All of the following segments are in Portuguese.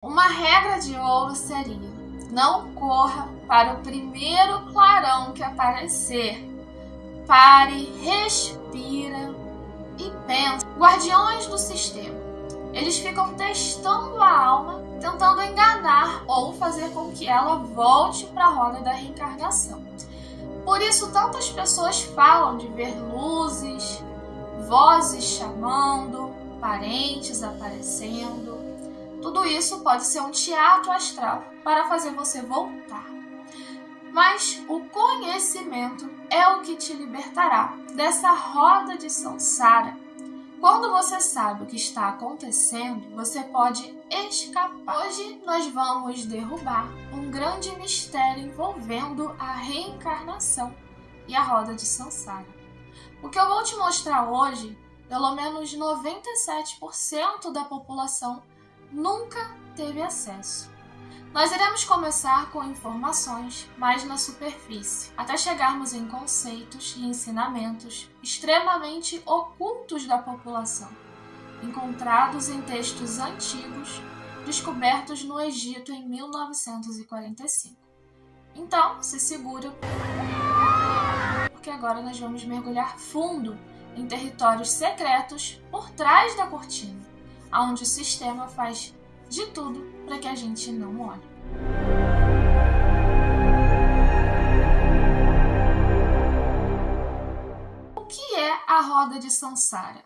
Uma regra de ouro seria: não corra para o primeiro clarão que aparecer. Pare, respira e pensa. Guardiões do sistema. Eles ficam testando a alma, tentando enganar ou fazer com que ela volte para a roda da reencarnação. Por isso, tantas pessoas falam de ver luzes, vozes chamando, parentes aparecendo. Tudo isso pode ser um teatro astral para fazer você voltar. Mas o conhecimento é o que te libertará dessa roda de samsara. Quando você sabe o que está acontecendo, você pode escapar. Hoje nós vamos derrubar um grande mistério envolvendo a reencarnação e a roda de samsara. O que eu vou te mostrar hoje, pelo menos 97% da população nunca teve acesso. Nós iremos começar com informações mais na superfície, até chegarmos em conceitos e ensinamentos extremamente ocultos da população, encontrados em textos antigos, descobertos no Egito em 1945. Então, se segura, porque agora nós vamos mergulhar fundo em territórios secretos por trás da cortina, onde o sistema faz de tudo para que a gente não olhe. O que é a roda de samsara?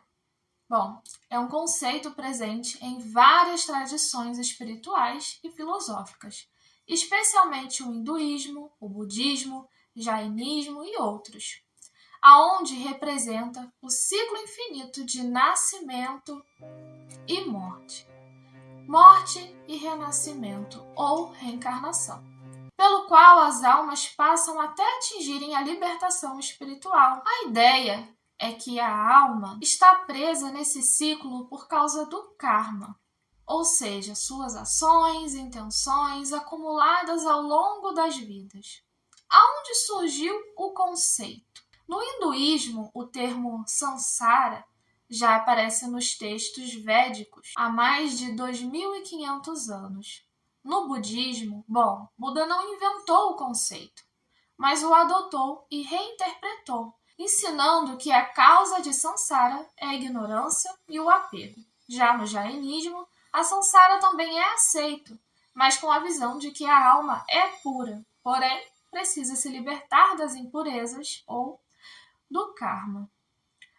Bom, é um conceito presente em várias tradições espirituais e filosóficas, especialmente o hinduísmo, o budismo, jainismo e outros, aonde representa o ciclo infinito de nascimento e morte. Morte e renascimento, ou reencarnação, pelo qual as almas passam até atingirem a libertação espiritual. A ideia é que a alma está presa nesse ciclo por causa do karma, ou seja, suas ações e intenções acumuladas ao longo das vidas. Aonde surgiu o conceito? No hinduísmo, o termo samsara já aparece nos textos védicos há mais de 2.500 anos. No budismo, Buda não inventou o conceito, mas o adotou e reinterpretou, ensinando que a causa de samsara é a ignorância e o apego. Já no jainismo, a samsara também é aceito, mas com a visão de que a alma é pura, porém precisa se libertar das impurezas ou do karma.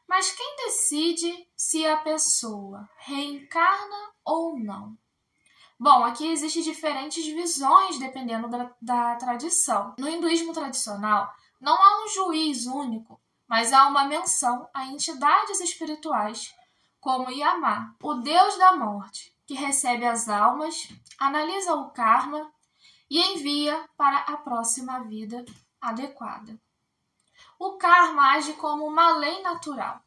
Mas quem decide se a pessoa reencarna ou não? Bom, aqui existem diferentes visões dependendo da tradição. No hinduísmo tradicional, não há um juiz único, mas há uma menção a entidades espirituais, como Yama, o deus da morte, que recebe as almas, analisa o karma e envia para a próxima vida adequada. O karma age como uma lei natural.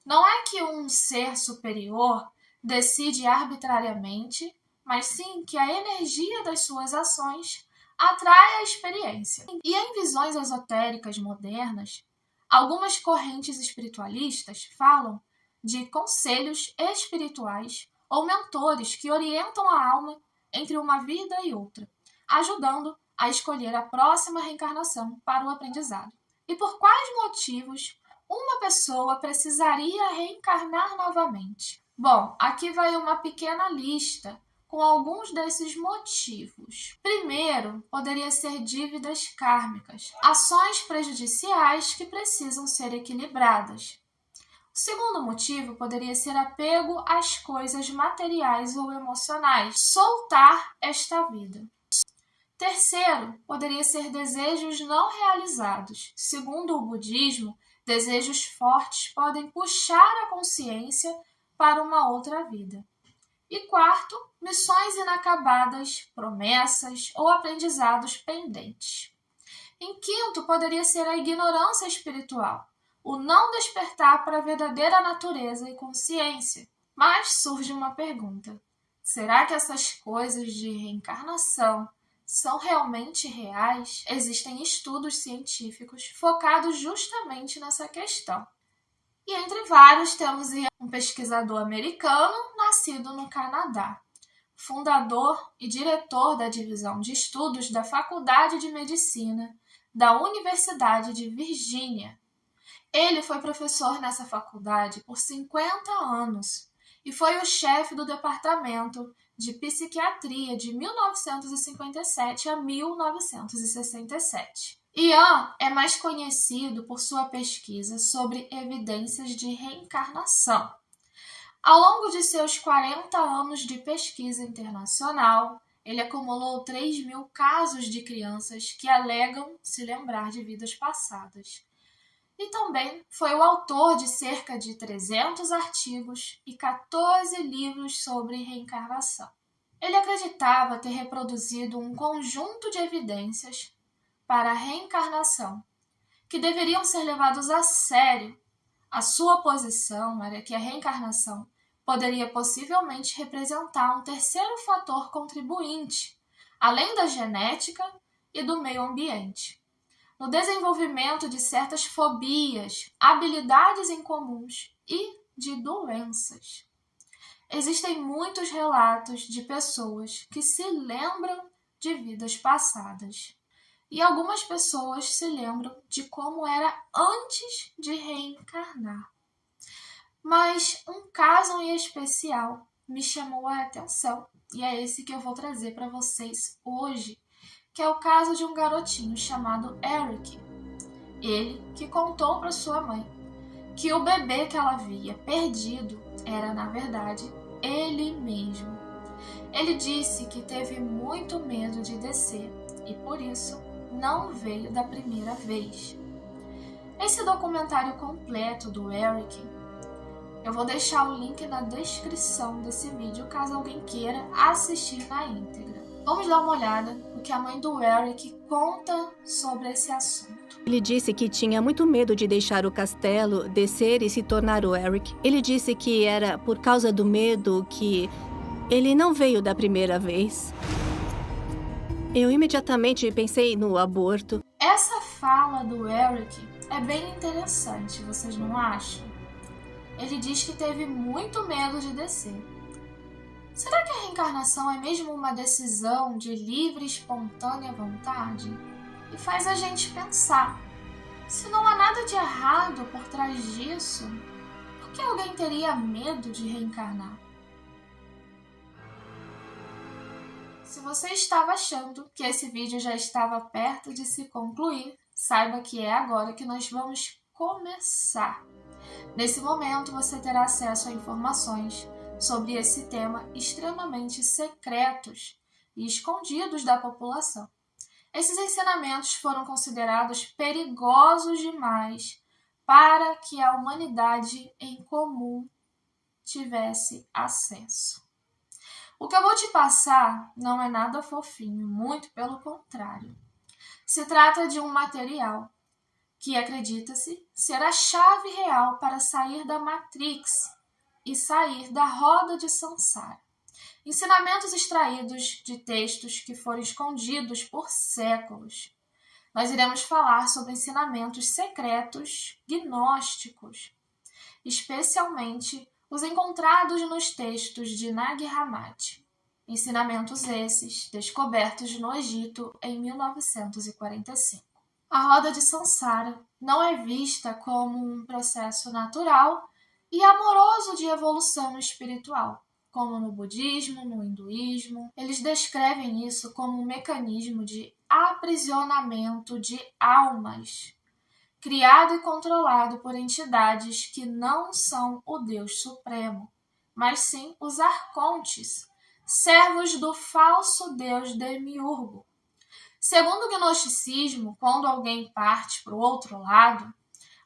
Não é que um ser superior decide arbitrariamente, mas sim que a energia das suas ações atrai a experiência. E em visões esotéricas modernas, algumas correntes espiritualistas falam de conselhos espirituais ou mentores que orientam a alma entre uma vida e outra, ajudando a escolher a próxima reencarnação para o aprendizado. E por quais motivos uma pessoa precisaria reencarnar novamente? Bom, aqui vai uma pequena lista com alguns desses motivos. Primeiro, poderia ser dívidas kármicas, ações prejudiciais que precisam ser equilibradas. O segundo motivo poderia ser apego às coisas materiais ou emocionais, soltar esta vida. Terceiro, poderia ser desejos não realizados. Segundo o budismo, desejos fortes podem puxar a consciência para uma outra vida. E quarto, missões inacabadas, promessas ou aprendizados pendentes. Em quinto, poderia ser a ignorância espiritual, o não despertar para a verdadeira natureza e consciência. Mas surge uma pergunta: será que essas coisas de reencarnação são realmente reais? Existem estudos científicos focados justamente nessa questão. E entre vários temos um pesquisador americano nascido no Canadá, fundador e diretor da divisão de estudos da Faculdade de Medicina da Universidade de Virgínia. Ele foi professor nessa faculdade por 50 anos e foi o chefe do departamento de psiquiatria de 1957 a 1967. Ian é mais conhecido por sua pesquisa sobre evidências de reencarnação. Ao longo de seus 40 anos de pesquisa internacional, ele acumulou 3.000 casos de crianças que alegam se lembrar de vidas passadas. E também foi o autor de cerca de 300 artigos e 14 livros sobre reencarnação. Ele acreditava ter reproduzido um conjunto de evidências para a reencarnação, que deveriam ser levados a sério. A sua posição era que a reencarnação poderia possivelmente representar um terceiro fator contribuinte, além da genética e do meio ambiente, no desenvolvimento de certas fobias, habilidades incomuns e de doenças. Existem muitos relatos de pessoas que se lembram de vidas passadas. E algumas pessoas se lembram de como era antes de reencarnar. Mas um caso em especial me chamou a atenção, e é esse que eu vou trazer para vocês hoje, que é o caso de um garotinho chamado Eric. Ele que contou para sua mãe que o bebê que ela havia perdido era, na verdade, ele mesmo. Ele disse que teve muito medo de descer e, por isso, não veio da primeira vez. Esse documentário completo do Eric, eu vou deixar o link na descrição desse vídeo caso alguém queira assistir na íntegra. Vamos dar uma olhada no que a mãe do Eric conta sobre esse assunto. Ele disse que tinha muito medo de deixar o castelo, descer e se tornar o Eric. Ele disse que era por causa do medo que ele não veio da primeira vez. Eu imediatamente pensei no aborto. Essa fala do Eric é bem interessante, vocês não acham? Ele diz que teve muito medo de descer. Será que a reencarnação é mesmo uma decisão de livre e espontânea vontade? E faz a gente pensar, se não há nada de errado por trás disso, por que alguém teria medo de reencarnar? Se você estava achando que esse vídeo já estava perto de se concluir, saiba que é agora que nós vamos começar. Nesse momento, você terá acesso a informações sobre esse tema extremamente secretos e escondidos da população. Esses ensinamentos foram considerados perigosos demais para que a humanidade em comum tivesse acesso. O que eu vou te passar não é nada fofinho, muito pelo contrário. Se trata de um material que acredita-se ser a chave real para sair da Matrix e sair da roda de Sansara. Ensinamentos extraídos de textos que foram escondidos por séculos. Nós iremos falar sobre ensinamentos secretos gnósticos, especialmente os encontrados nos textos de Nag Hammadi. Ensinamentos esses descobertos no Egito em 1945. A roda de Sansara não é vista como um processo natural e amoroso de evolução espiritual, como no budismo, no hinduísmo. Eles descrevem isso como um mecanismo de aprisionamento de almas, criado e controlado por entidades que não são o Deus Supremo, mas sim os arcontes, servos do falso Deus Demiurgo. Segundo o gnosticismo, quando alguém parte para o outro lado,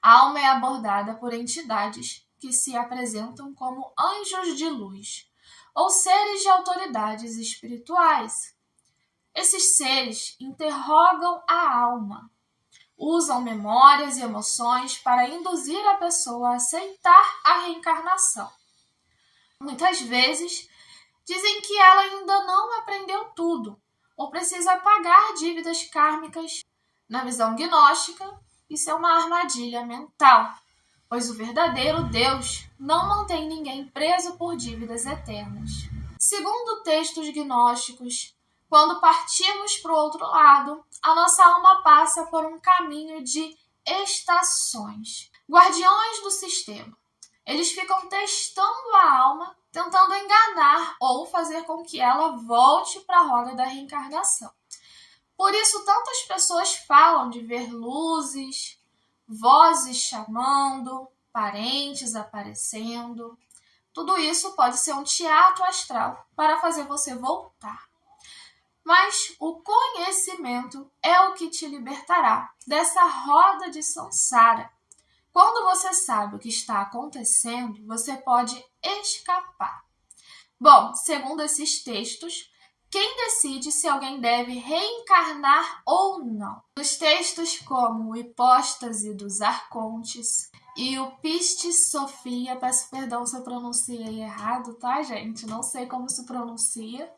a alma é abordada por entidades que se apresentam como anjos de luz, ou seres de autoridades espirituais. Esses seres interrogam a alma, usam memórias e emoções para induzir a pessoa a aceitar a reencarnação. Muitas vezes, dizem que ela ainda não aprendeu tudo, ou precisa pagar dívidas kármicas. Na visão gnóstica, isso é uma armadilha mental, pois o verdadeiro Deus não mantém ninguém preso por dívidas eternas. Segundo textos gnósticos, quando partimos para o outro lado, a nossa alma passa por um caminho de estações. Guardiões do sistema. Eles ficam testando a alma, tentando enganar ou fazer com que ela volte para a roda da reencarnação. Por isso, tantas pessoas falam de ver luzes, vozes chamando, parentes aparecendo. Tudo isso pode ser um teatro astral para fazer você voltar. Mas o conhecimento é o que te libertará dessa roda de samsara. Quando você sabe o que está acontecendo, você pode escapar. Bom, segundo esses textos, quem decide se alguém deve reencarnar ou não? Os textos como o Hipóstase dos Arcontes e o Pistis Sophia, peço perdão se eu pronunciei errado, tá, gente? Não sei como se pronuncia.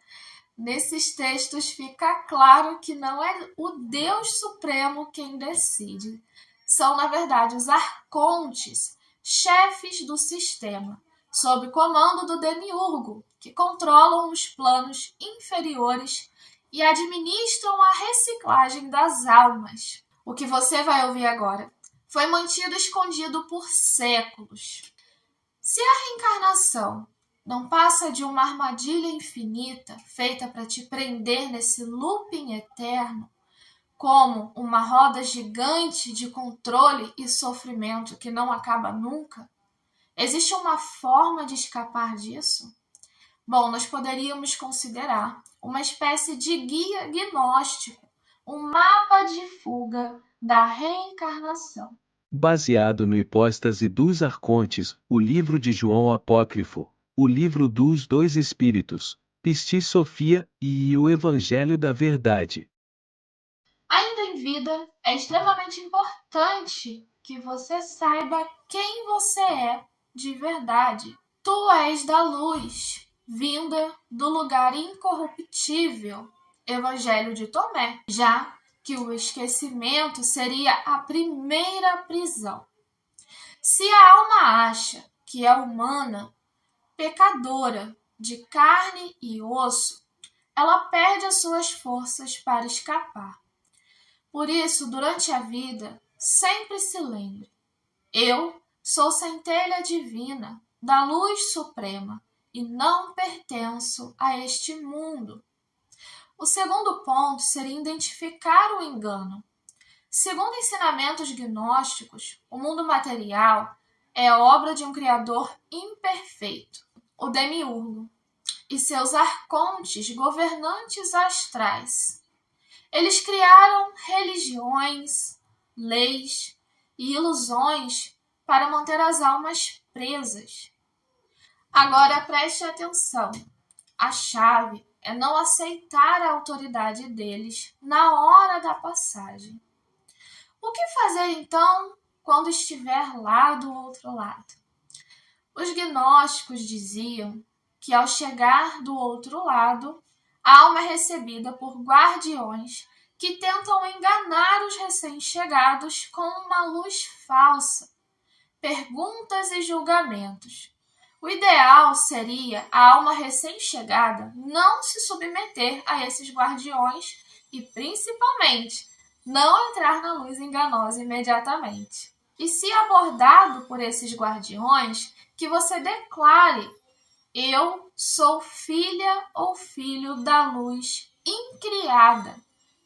Nesses textos fica claro que não é o Deus Supremo quem decide. São, na verdade, os arcontes, chefes do sistema, sob comando do demiurgo, que controlam os planos inferiores e administram a reciclagem das almas. O que você vai ouvir agora foi mantido escondido por séculos. Se a reencarnação não passa de uma armadilha infinita feita para te prender nesse looping eterno, como uma roda gigante de controle e sofrimento que não acaba nunca, existe uma forma de escapar disso? Bom, nós poderíamos considerar uma espécie de guia gnóstico, um mapa de fuga da reencarnação. Baseado no Hipóstase dos Arcontes, o livro de João Apócrifo, o livro dos dois Espíritos, Pistis Sophia e o Evangelho da Verdade. Ainda em vida, é extremamente importante que você saiba quem você é de verdade. Tu és da luz, vinda do lugar incorruptível, Evangelho de Tomé, já que o esquecimento seria a primeira prisão. Se a alma acha que é humana, pecadora, de carne e osso, ela perde as suas forças para escapar. Por isso, durante a vida, sempre se lembre: eu sou centelha divina, da luz suprema, e não pertenço a este mundo. O segundo ponto seria identificar o engano. Segundo ensinamentos gnósticos, o mundo material é obra de um Criador imperfeito, o Demiurgo, e seus arcontes, governantes astrais. Eles criaram religiões, leis e ilusões para manter as almas presas. Agora preste atenção. A chave é não aceitar a autoridade deles na hora da passagem. O que fazer então quando estiver lá do outro lado? Os gnósticos diziam que ao chegar do outro lado, a alma é recebida por guardiões que tentam enganar os recém-chegados com uma luz falsa, perguntas e julgamentos. O ideal seria a alma recém-chegada não se submeter a esses guardiões e, principalmente, não entrar na luz enganosa imediatamente. E se abordado por esses guardiões, que você declare: eu sou filha ou filho da luz incriada.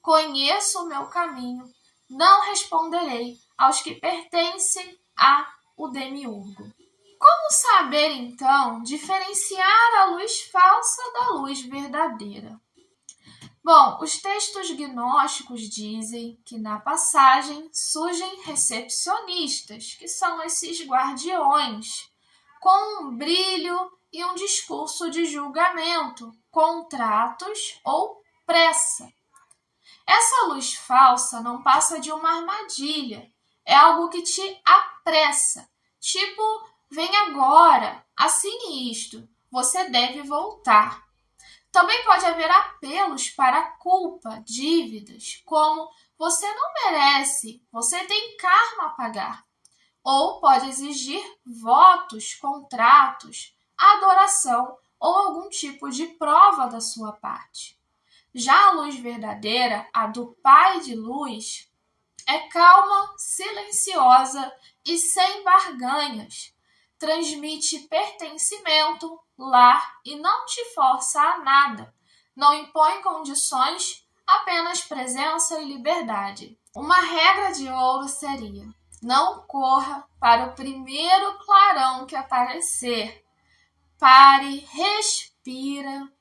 Conheço o meu caminho. Não responderei aos que pertencem ao demiurgo. Como saber, então, diferenciar a luz falsa da luz verdadeira? Bom, os textos gnósticos dizem que na passagem surgem recepcionistas, que são esses guardiões, com um brilho e um discurso de julgamento, contratos ou pressa. Essa luz falsa não passa de uma armadilha, é algo que te apressa, tipo: vem agora, assine isto, você deve voltar. Também pode haver apelos para culpa, dívidas, como: você não merece, você tem karma a pagar. Ou pode exigir votos, contratos, adoração ou algum tipo de prova da sua parte. Já a luz verdadeira, a do Pai de luz, é calma, silenciosa e sem barganhas. Transmite pertencimento, lar e não te força a nada. Não impõe condições, apenas presença e liberdade. Uma regra de ouro seria: não corra para o primeiro clarão que aparecer. Pare, respira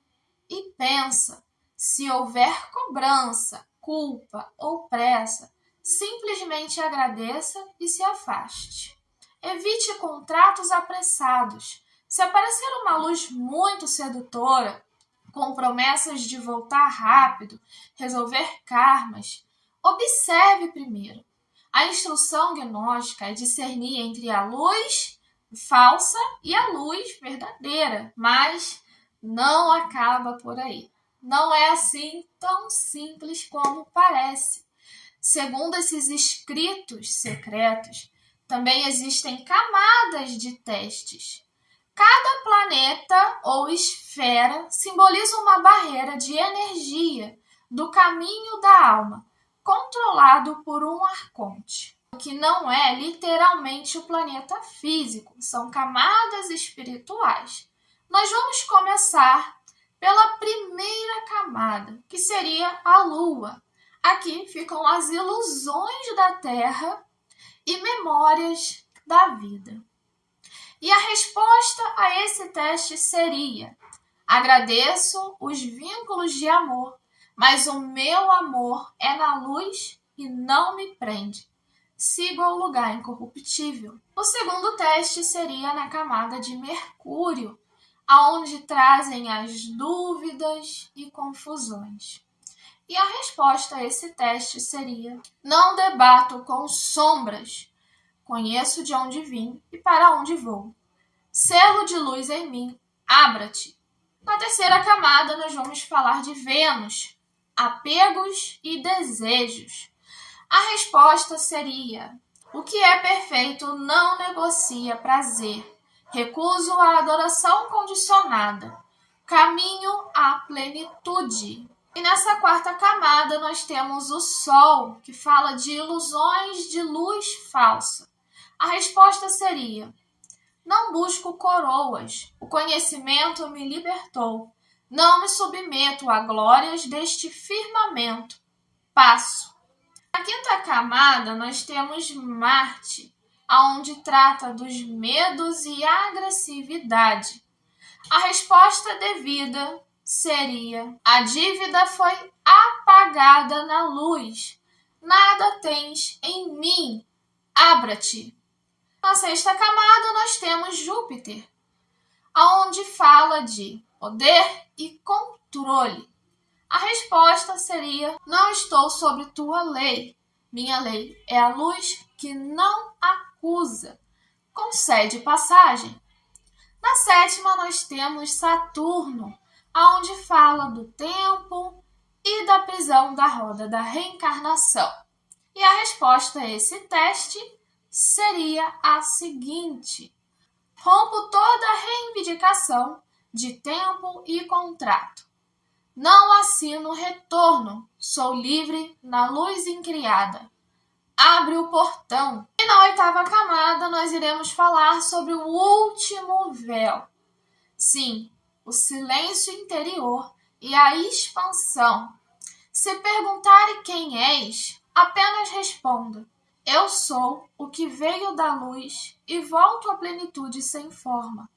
e pensa. Se houver cobrança, culpa ou pressa, simplesmente agradeça e se afaste. Evite contratos apressados. Se aparecer uma luz muito sedutora, com promessas de voltar rápido, resolver karmas, observe primeiro. A instrução gnóstica é discernir entre a luz falsa e a luz verdadeira, mas não acaba por aí. Não é assim tão simples como parece. Segundo esses escritos secretos, também existem camadas de testes. Cada planeta ou esfera simboliza uma barreira de energia do caminho da alma, controlado por um arconte, que não é literalmente o planeta físico, são camadas espirituais. Nós vamos começar pela primeira camada, que seria a Lua. Aqui ficam as ilusões da Terra e memórias da vida. E a resposta a esse teste seria: agradeço os vínculos de amor, mas o meu amor é na luz e não me prende. Sigo ao lugar incorruptível. O segundo teste seria na camada de Mercúrio, aonde trazem as dúvidas e confusões. E a resposta a esse teste seria: não debato com sombras. Conheço de onde vim e para onde vou. Selo de luz em mim, abra-te. Na terceira camada, nós vamos falar de Vênus, apegos e desejos. A resposta seria: o que é perfeito não negocia prazer. Recuso a adoração condicionada. Caminho à plenitude. E nessa quarta camada nós temos o Sol, que fala de ilusões de luz falsa. A resposta seria: não busco coroas, o conhecimento me libertou. Não me submeto a glórias deste firmamento. Passo. Na quinta camada nós temos Marte, aonde trata dos medos e agressividade. A resposta devida seria: a dívida foi apagada na luz. Nada tens em mim. Abra-te. Na sexta camada nós temos Júpiter, aonde fala de poder e controle. A resposta seria: não estou sobre tua lei. Minha lei é a luz que não acusa. Concede passagem. Na sétima nós temos Saturno, aonde fala do tempo e da prisão da roda da reencarnação. E a resposta a esse teste seria a seguinte: rompo toda a reivindicação de tempo e contrato. Não assino retorno, sou livre na luz incriada. Abre o portão. E na oitava camada nós iremos falar sobre o último véu. Sim, o silêncio interior e a expansão. Se perguntarem quem és, apenas responda: eu sou o que veio da luz e volto à plenitude sem forma.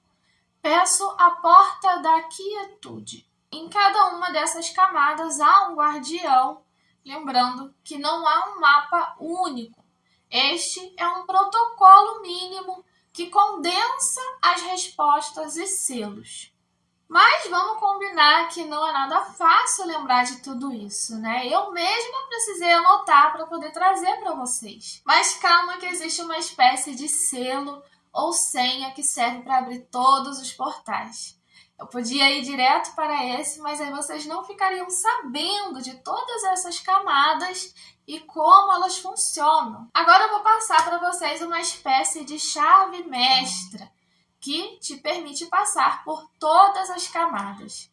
Peço a porta da quietude. Em cada uma dessas camadas há um guardião, lembrando que não há um mapa único. Este é um protocolo mínimo que condensa as respostas e selos. Mas vamos combinar que não é nada fácil lembrar de tudo isso, né? Eu mesma precisei anotar para poder trazer para vocês. Mas calma que existe uma espécie de selo ou senha que serve para abrir todos os portais. Eu podia ir direto para esse, mas aí vocês não ficariam sabendo de todas essas camadas e como elas funcionam. Agora eu vou passar para vocês uma espécie de chave mestra, que te permite passar por todas as camadas.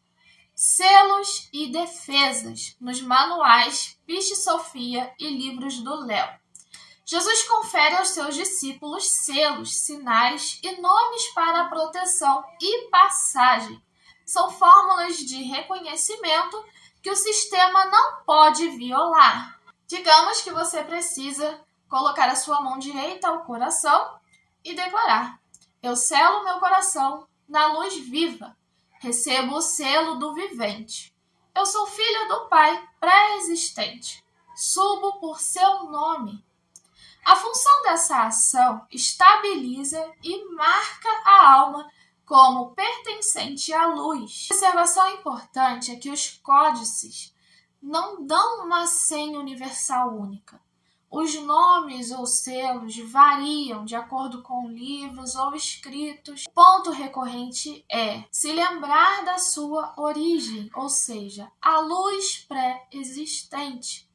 Selos e defesas nos manuais Pistis Sophia e livros do Léo. Jesus confere aos seus discípulos selos, sinais e nomes para proteção e passagem. São fórmulas de reconhecimento que o sistema não pode violar. Digamos que você precisa colocar a sua mão direita ao coração e declarar: eu selo meu coração na luz viva, recebo o selo do vivente. Eu sou filha do Pai pré-existente, subo por seu nome. A função dessa ação estabiliza e marca a alma como pertencente à luz. A observação importante é que os códices não dão uma senha universal única. Os nomes ou selos variam de acordo com livros ou escritos. O ponto recorrente é se lembrar da sua origem, ou seja, a luz pré-existente.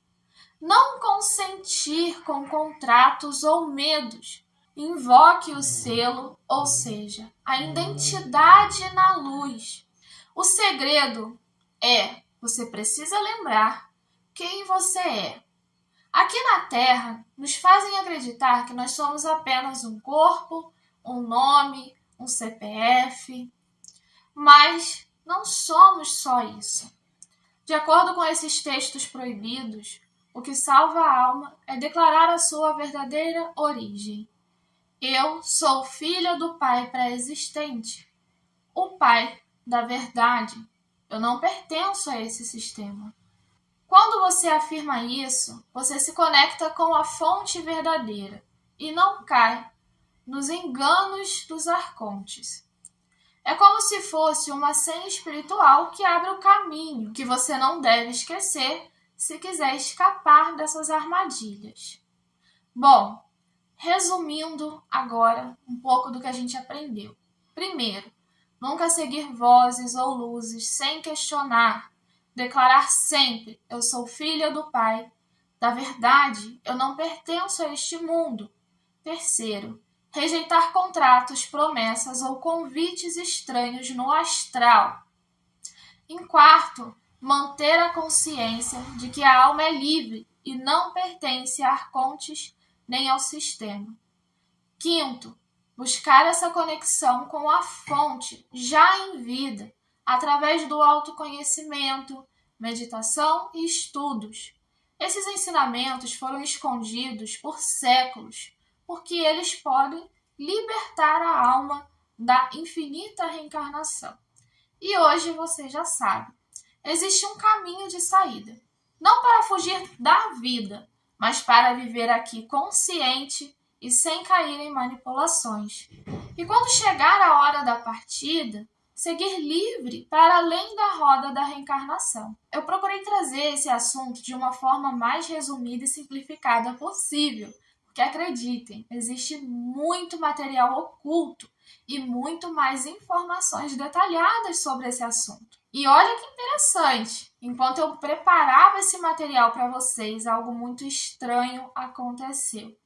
Não consentir com contratos ou medos. Invoque o selo, ou seja, a identidade na luz. O segredo é: você precisa lembrar quem você é. Aqui na Terra, nos fazem acreditar que nós somos apenas um corpo, um nome, um CPF, mas não somos só isso. De acordo com esses textos proibidos, o que salva a alma é declarar a sua verdadeira origem. Eu sou filha do Pai pré-existente, o Pai da verdade. Eu não pertenço a esse sistema. Quando você afirma isso, você se conecta com a fonte verdadeira e não cai nos enganos dos arcontes. É como se fosse uma senha espiritual que abre o caminho, que você não deve esquecer se quiser escapar dessas armadilhas. Bom, resumindo agora um pouco do que a gente aprendeu. Primeiro, nunca seguir vozes ou luzes sem questionar. Declarar sempre: eu sou filha do Pai da verdade, eu não pertenço a este mundo. Terceiro, rejeitar contratos, promessas ou convites estranhos no astral. Em quarto, manter a consciência de que a alma é livre e não pertence a arcontes nem ao sistema. Quinto, buscar essa conexão com a fonte já em vida, através do autoconhecimento, meditação e estudos. Esses ensinamentos foram escondidos por séculos, porque eles podem libertar a alma da infinita reencarnação. E hoje você já sabe, existe um caminho de saída. Não para fugir da vida, mas para viver aqui consciente e sem cair em manipulações. E quando chegar a hora da partida, seguir livre para além da roda da reencarnação. Eu procurei trazer esse assunto de uma forma mais resumida e simplificada possível, porque acreditem, existe muito material oculto e muito mais informações detalhadas sobre esse assunto. E olha que interessante, enquanto eu preparava esse material para vocês, algo muito estranho aconteceu.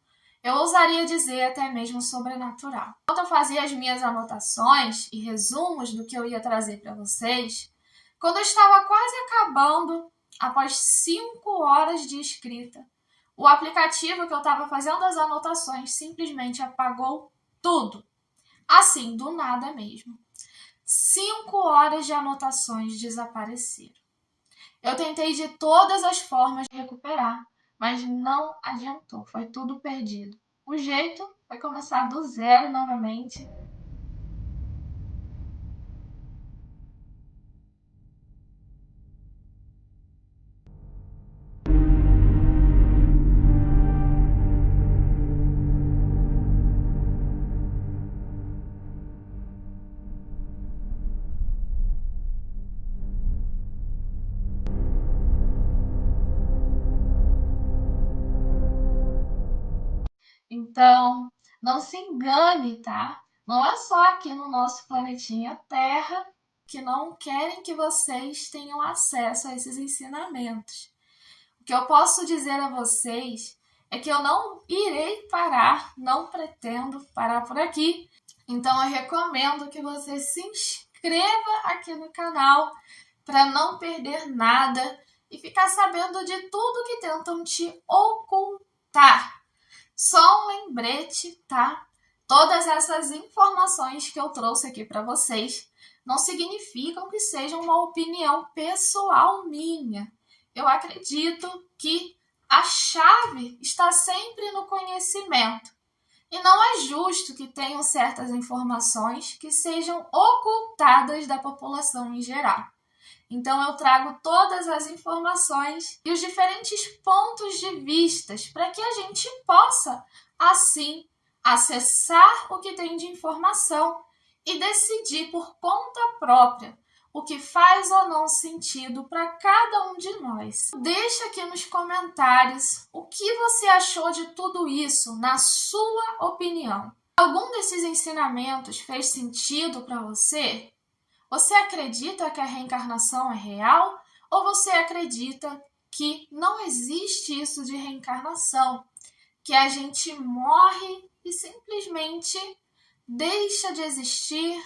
Eu ousaria dizer até mesmo sobrenatural. Enquanto eu fazia as minhas anotações e resumos do que eu ia trazer para vocês, quando eu estava quase acabando, após 5 horas de escrita, o aplicativo que eu estava fazendo as anotações simplesmente apagou tudo. Assim, do nada mesmo. 5 horas de anotações desapareceram. Eu tentei de todas as formas de recuperar, mas não adiantou, foi tudo perdido. O jeito foi começar do zero novamente. Então, não se engane, tá? Não é só aqui no nosso planetinha Terra que não querem que vocês tenham acesso a esses ensinamentos. O que eu posso dizer a vocês é que eu não irei parar, não pretendo parar por aqui. Então eu recomendo que você se inscreva aqui no canal para não perder nada e ficar sabendo de tudo que tentam te ocultar. Só um lembrete, tá? Todas essas informações que eu trouxe aqui para vocês não significam que seja uma opinião pessoal minha. Eu acredito que a chave está sempre no conhecimento. E não é justo que tenham certas informações que sejam ocultadas da população em geral. Então eu trago todas as informações e os diferentes pontos de vistas para que a gente possa, assim, acessar o que tem de informação e decidir por conta própria o que faz ou não sentido para cada um de nós. Deixa aqui nos comentários o que você achou de tudo isso, na sua opinião. Algum desses ensinamentos fez sentido para você? Você acredita que a reencarnação é real? Ou você acredita que não existe isso de reencarnação? Que a gente morre e simplesmente deixa de existir?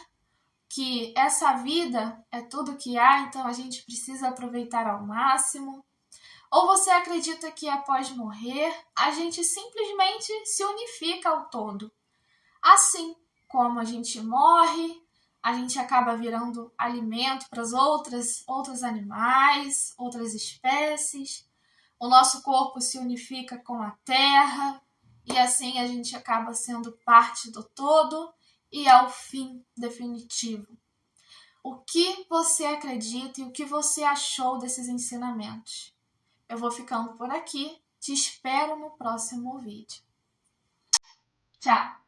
Que essa vida é tudo que há, então a gente precisa aproveitar ao máximo? Ou você acredita que após morrer, a gente simplesmente se unifica ao todo? Assim como a gente morre, a gente acaba virando alimento para os outros animais, outras espécies, o nosso corpo se unifica com a terra, e assim a gente acaba sendo parte do todo e ao fim definitivo. O que você acredita e o que você achou desses ensinamentos? Eu vou ficando por aqui, te espero no próximo vídeo. Tchau!